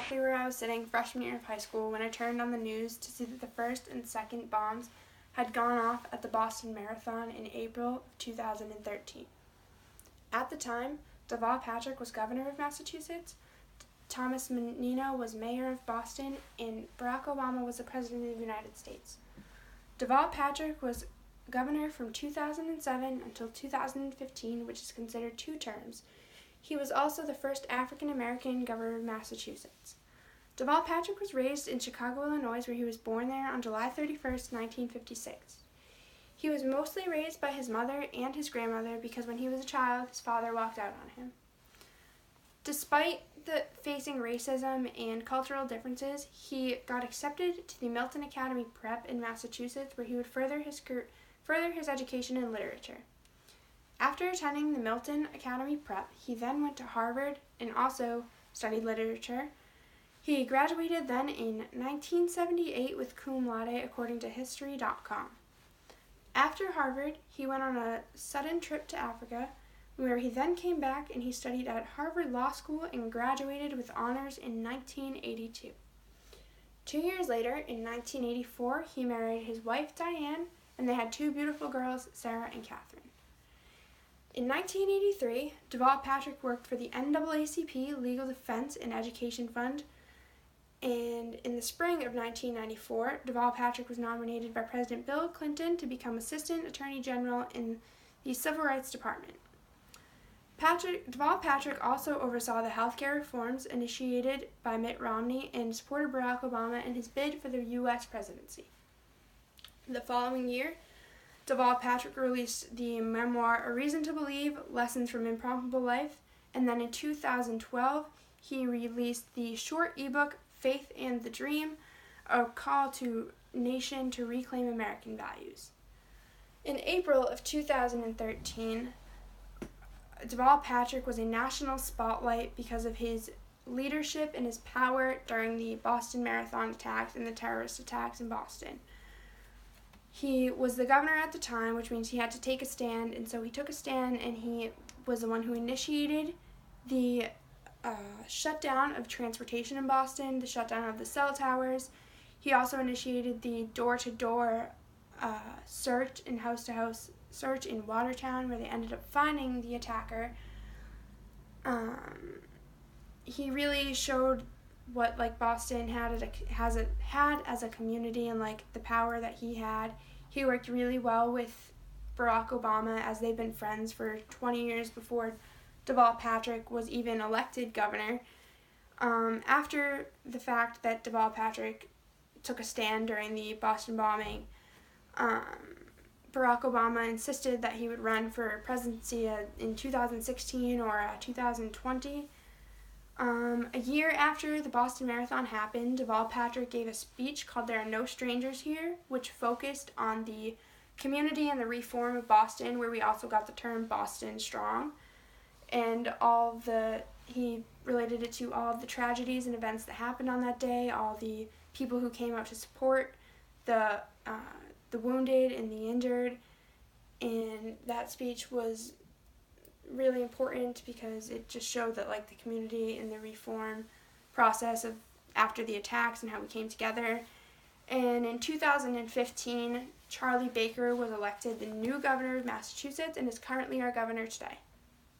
exactly where I was sitting freshman year of high school when I turned on the news to see that the first and second bombs had gone off at the Boston Marathon in April of 2013. At the time, Deval Patrick was governor of Massachusetts, Thomas Menino was mayor of Boston, and Barack Obama was the president of the United States. Deval Patrick was governor from 2007 until 2015, which is considered 2 terms. He was also the first African-American governor of Massachusetts. Deval Patrick was raised in Chicago, Illinois, where he was born there on July 31st, 1956. He was mostly raised by his mother and his grandmother because when he was a child, his father walked out on him. Despite facing racism and cultural differences, he got accepted to the Milton Academy Prep in Massachusetts, where he would further his education in literature. After attending the Milton Academy Prep, he then went to Harvard and also studied literature. He graduated then in 1978 with cum laude, according to History.com. After Harvard, he went on a sudden trip to Africa, where he then came back and he studied at Harvard Law School and graduated with honors in 1982. 2 years later, in 1984, he married his wife Diane, and they had 2 beautiful girls, Sarah and Catherine. In 1983, Deval Patrick worked for the NAACP Legal Defense and Education Fund, and in the spring of 1994, Deval Patrick was nominated by President Bill Clinton to become Assistant Attorney General in the Civil Rights Department. Deval Patrick also oversaw the healthcare reforms initiated by Mitt Romney and supported Barack Obama in his bid for the U.S. presidency. The following year, Deval Patrick released the memoir A Reason to Believe, Lessons from Improbable Life, and then in 2012, he released the short ebook Faith and the Dream, a call to nation to reclaim American values. In April of 2013, Deval Patrick was a national spotlight because of his leadership and his power during the Boston Marathon attacks and the terrorist attacks in Boston. He was the governor at the time, which means he had to take a stand, and so he took a stand, and he was the one who initiated the shutdown of transportation in Boston, the shutdown of the cell towers. He also initiated the door-to-door search and house-to-house search in Watertown, where they ended up finding the attacker. He really showed what Boston had as a community and the power that he had. He worked really well with Barack Obama, as they've been friends for 20 years before Deval Patrick was even elected governor. After the fact that Deval Patrick took a stand during the Boston bombing, Barack Obama insisted that he would run for presidency in 2016 or 2020. A year after the Boston Marathon happened, Deval Patrick gave a speech called There Are No Strangers Here, which focused on the community and the reform of Boston, where we also got the term Boston Strong, and he related it to all of the tragedies and events that happened on that day, all the people who came out to support the wounded and the injured, and that speech was really important because it just showed that the community and the reform process of after the attacks and how we came together. And in 2015, Charlie Baker was elected the new governor of Massachusetts and is currently our governor today.